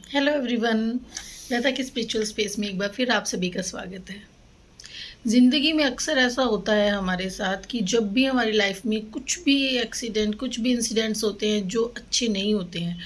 Hello everyone. लता की spiritual space में एक बार फिर आप सभी का स्वागत है। ज़िंदगी में अक्सर ऐसा होता है हमारे साथ कि जब भी हमारी लाइफ में कुछ भी एक्सीडेंट, कुछ भी इंसिडेंट्स होते हैं जो अच्छे नहीं होते हैं,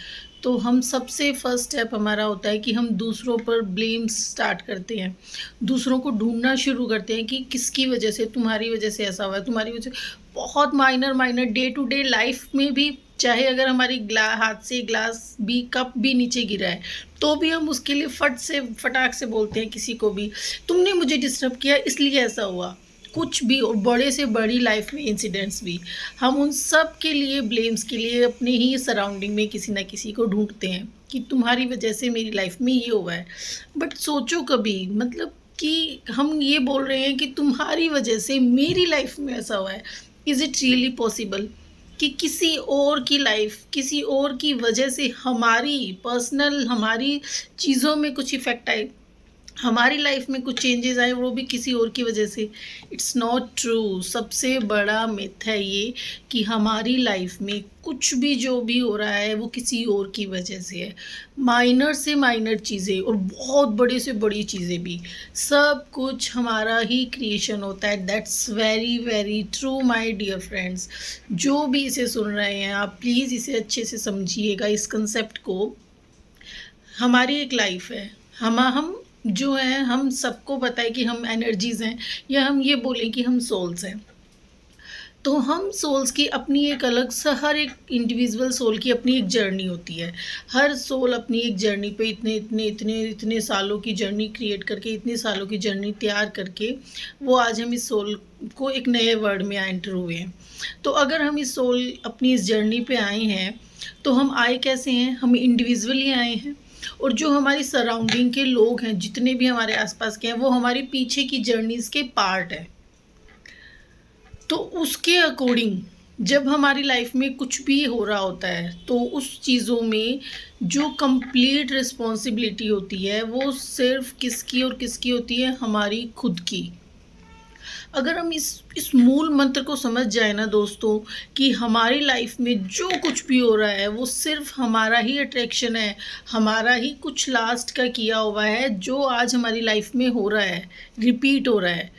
तो हम सबसे फर्स्ट स्टेप हमारा होता है कि हम दूसरों पर ब्लेम स्टार्ट करते हैं। दूसरों को ढूँढना शुरू करते हैं कि किसकी वजह से, तुम्हारी वजह से ऐसा हुआ है, तुम्हारी वजह। बहुत minor minor day to day life में भी, चाहे अगर हमारी हाथ से ग्लास भी, कप भी नीचे गिरा है, तो भी हम उसके लिए फटाक से बोलते हैं किसी को भी, तुमने मुझे डिस्टर्ब किया इसलिए ऐसा हुआ। कुछ भी, और बड़े से बड़ी लाइफ में इंसिडेंट्स भी, हम उन सब के लिए, ब्लेम्स के लिए अपने ही सराउंडिंग में किसी ना किसी को ढूंढते हैं कि तुम्हारी वजह से मेरी लाइफ में ये हुआ है। बट सोचो कभी, मतलब कि हम ये बोल रहे हैं कि तुम्हारी वजह से मेरी लाइफ में ऐसा हुआ है। इज़ इट रियली पॉसिबल कि किसी और की लाइफ, किसी और की वजह से हमारी पर्सनल, हमारी चीज़ों में कुछ इफ़ेक्ट आए, हमारी लाइफ में कुछ चेंजेस आए, वो भी किसी और की वजह से? It's not true. सबसे बड़ा मिथ है ये कि हमारी लाइफ में कुछ भी जो भी हो रहा है वो किसी और की वजह से है। माइनर से माइनर चीज़ें और बहुत बड़े से बड़ी चीज़ें भी, सब कुछ हमारा ही क्रिएशन होता है। That's very very true my dear friends. जो भी इसे सुन रहे हैं, आप प्लीज़ इसे अच्छे से समझिएगा, इस कंसेप्ट को। हमारी एक लाइफ है, हम जो हैं, हम सबको पता है कि हम एनर्जीज़ हैं, या हम ये बोलें कि हम सोल्स हैं। तो हम सोल्स की अपनी एक अलग सा, हर एक इंडिविजुअल सोल की अपनी एक जर्नी होती है। हर सोल अपनी एक जर्नी पे इतने इतने इतने इतने सालों की जर्नी क्रिएट करके, इतने सालों की जर्नी तैयार करके, वो आज हम इस सोल को एक नए वर्ल्ड में एंटर हुए हैं। तो अगर हम इस सोल अपनी इस जर्नी पे आए हैं, तो हम आए कैसे हैं? हम इंडिविजुअली आए हैं, और जो हमारी सराउंडिंग के लोग हैं, जितने भी हमारे आसपास के हैं, वो हमारे पीछे की जर्नीज़ के पार्ट हैं। तो उसके अकॉर्डिंग जब हमारी लाइफ में कुछ भी हो रहा होता है, तो उस चीज़ों में जो कंप्लीट रिस्पॉन्सिबिलिटी होती है, वो सिर्फ किसकी और किसकी होती है? हमारी खुद की। अगर हम इस मूल मंत्र को समझ जाए ना दोस्तों, कि हमारी लाइफ में जो कुछ भी हो रहा है वो सिर्फ हमारा ही अट्रैक्शन है, हमारा ही कुछ लास्ट का किया हुआ है, जो आज हमारी लाइफ में हो रहा है, रिपीट हो रहा है,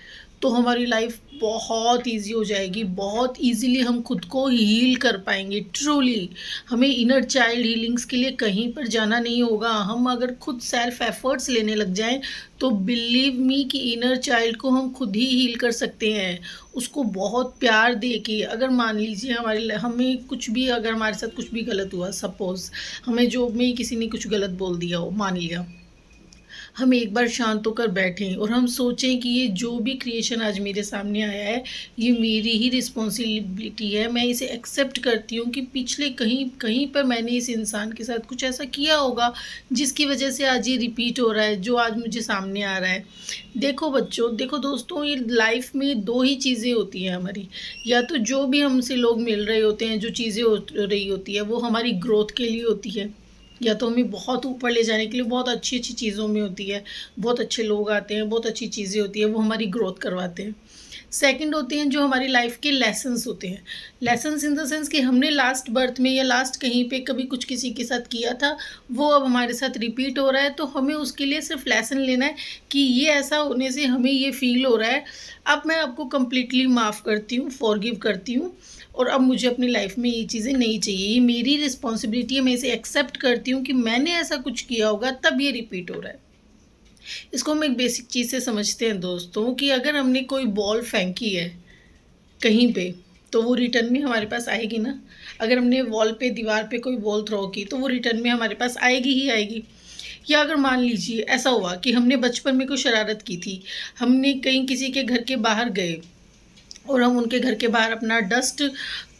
तो हमारी लाइफ बहुत इजी हो जाएगी। बहुत इजीली हम खुद को हील कर पाएंगे। ट्रूली हमें इनर चाइल्ड हीलिंग्स के लिए कहीं पर जाना नहीं होगा। हम अगर खुद सेल्फ एफर्ट्स लेने लग जाएं, तो बिलीव मी कि इनर चाइल्ड को हम खुद ही हील कर सकते हैं। उसको बहुत प्यार दे के, अगर मान लीजिए हमें कुछ भी, अगर हमारे साथ कुछ भी गलत हुआ, सपोज़ हमें जॉब में ही किसी ने कुछ गलत बोल दिया हो, मान लिया, हम एक बार शांत होकर बैठें और हम सोचें कि ये जो भी क्रिएशन आज मेरे सामने आया है, ये मेरी ही रिस्पॉन्सिबिलिटी है। मैं इसे एक्सेप्ट करती हूँ कि पिछले कहीं कहीं पर मैंने इस इंसान के साथ कुछ ऐसा किया होगा, जिसकी वजह से आज ये रिपीट हो रहा है, जो आज मुझे सामने आ रहा है। देखो बच्चों, देखो दोस्तों, ये लाइफ में दो ही चीज़ें होती हैं हमारी। या तो जो भी हमसे लोग मिल रहे होते हैं, जो चीज़ें हो रही होती है, वो हमारी ग्रोथ के लिए होती है, या तो हमें बहुत ऊपर ले जाने के लिए बहुत अच्छी अच्छी चीज़ों में होती है। बहुत अच्छे लोग आते हैं, बहुत अच्छी चीज़ें होती हैं, वो हमारी ग्रोथ करवाते हैं। सेकंड होते हैं जो हमारी लाइफ के लेसन्स होते हैं। लेसन्स इन द सेंस कि हमने लास्ट बर्थ में या लास्ट कहीं पे कभी कुछ किसी के साथ किया था, वो अब हमारे साथ रिपीट हो रहा है, तो हमें उसके लिए सिर्फ लेसन लेना है कि ये ऐसा होने से हमें ये फ़ील हो रहा है। अब मैं आपको कंप्लीटली माफ़ करती हूँ, फॉरगिव करती हूँ, और अब मुझे अपनी लाइफ में ये चीज़ें नहीं चाहिए। ये मेरी रिस्पॉन्सिबिलिटी है, मैं इसे एक्सेप्ट करती हूँ कि मैंने ऐसा कुछ किया होगा तब ये रिपीट हो रहा है। इसको हम एक बेसिक चीज़ से समझते हैं दोस्तों, कि अगर हमने कोई बॉल फेंकी है कहीं पे, तो वो रिटर्न में हमारे पास आएगी ना। अगर हमने वॉल पे, दीवार पे कोई बॉल थ्रो की, तो वो रिटर्न में हमारे पास आएगी ही आएगी। या अगर मान लीजिए ऐसा हुआ कि हमने बचपन में कोई शरारत की थी, हमने कहीं किसी के घर के बाहर गए और हम उनके घर के बाहर अपना डस्ट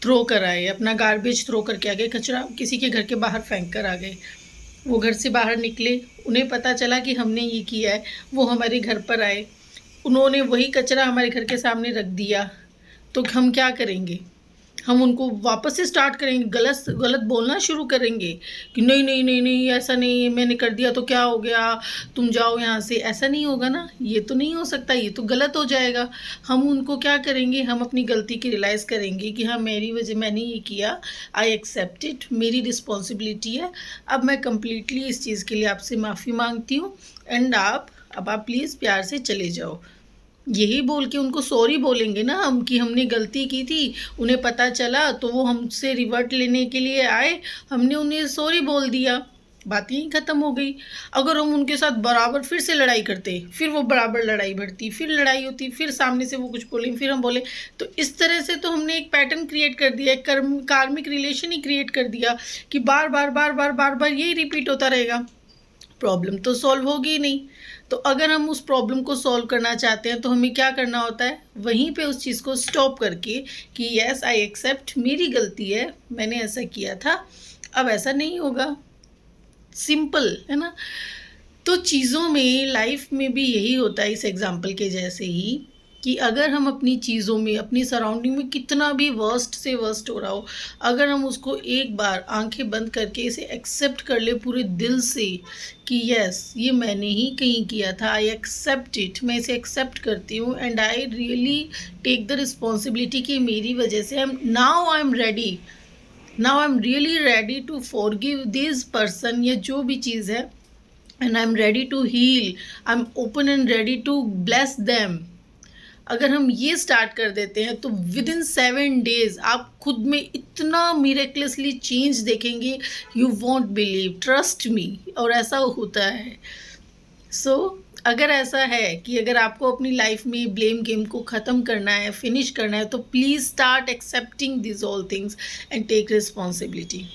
थ्रो कर आए, अपना गार्बेज थ्रो करके आ गए, कचरा किसी के घर के बाहर फेंक कर आ गए। वो घर से बाहर निकले, उन्हें पता चला कि हमने ये किया है, वो हमारे घर पर आए, उन्होंने वही कचरा हमारे घर के सामने रख दिया, तो हम क्या करेंगे? हम उनको वापस से स्टार्ट करेंगे, गलत गलत बोलना शुरू करेंगे कि नहीं नहीं नहीं नहीं ऐसा नहीं, मैंने कर दिया तो क्या हो गया, तुम जाओ यहाँ से। ऐसा नहीं होगा ना, ये तो नहीं हो सकता, ये तो गलत हो जाएगा। हम उनको क्या करेंगे, हम अपनी गलती की रियलाइज़ करेंगे कि हाँ मेरी वजह, मैंने ये किया, आई एक्सेप्ट इट, मेरी रिस्पॉन्सिबिलिटी है। अब मैं कम्प्लीटली इस चीज़ के लिए आपसे माफ़ी मांगती हूँ एंड अब आप प्लीज़ प्यार से चले जाओ। यही बोल के उनको सॉरी बोलेंगे ना हम कि हमने गलती की थी, उन्हें पता चला तो वो हमसे रिवर्ट लेने के लिए आए, हमने उन्हें सॉरी बोल दिया, बात यहीं ख़त्म हो गई। अगर हम उनके साथ बराबर फिर से लड़ाई करते, फिर वो बराबर लड़ाई बढ़ती, फिर लड़ाई होती, फिर सामने से वो कुछ बोलेंगे, फिर हम बोले, तो इस तरह से तो हमने एक पैटर्न क्रिएट कर दिया, एक कार्मिक रिलेशन ही क्रिएट कर दिया कि बार बार बार बार बार बार यही रिपीट होता रहेगा। प्रॉब्लम तो सॉल्व होगी ही नहीं। तो अगर हम उस प्रॉब्लम को सॉल्व करना चाहते हैं तो हमें क्या करना होता है, वहीं पे उस चीज़ को स्टॉप करके कि यस आई एक्सेप्ट, मेरी गलती है, मैंने ऐसा किया था, अब ऐसा नहीं होगा। सिंपल है ना। तो चीज़ों में, लाइफ में भी यही होता है, इस एग्जाम्पल के जैसे ही, कि अगर हम अपनी चीज़ों में, अपनी सराउंडिंग में कितना भी वर्स्ट से वर्स्ट हो रहा हो, अगर हम उसको एक बार आंखें बंद करके इसे एक्सेप्ट कर ले पूरे दिल से कि यस ये मैंने ही कहीं किया था, आई एक्सेप्ट इट, मैं इसे एक्सेप्ट करती हूँ and I really take the responsibility कि मेरी वजह से I am ready, now I am really ready to forgive this person, या जो भी चीज़ है, and I am ready to heal, I am open and ready to bless them. अगर हम ये स्टार्ट कर देते हैं तो विद इन 7 डेज आप खुद में इतना मिरेकलसली चेंज देखेंगे, you won't believe, trust me. और ऐसा होता है। सो अगर ऐसा है कि अगर आपको अपनी लाइफ में ब्लेम गेम को ख़त्म करना है, फिनिश करना है, तो please start accepting this all things and take responsibility.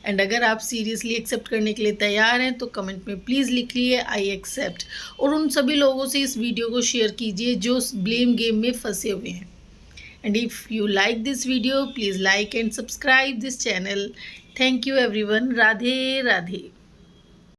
And अगर आप सीरियसली एक्सेप्ट करने के लिए तैयार हैं तो कमेंट में प्लीज़ लिखिए आई एक्सेप्ट, और उन सभी लोगों से इस वीडियो को शेयर कीजिए जो ब्लेम गेम में फंसे हुए हैं। And if you like this video please like and subscribe this channel. Thank you everyone. Radhe Radhe.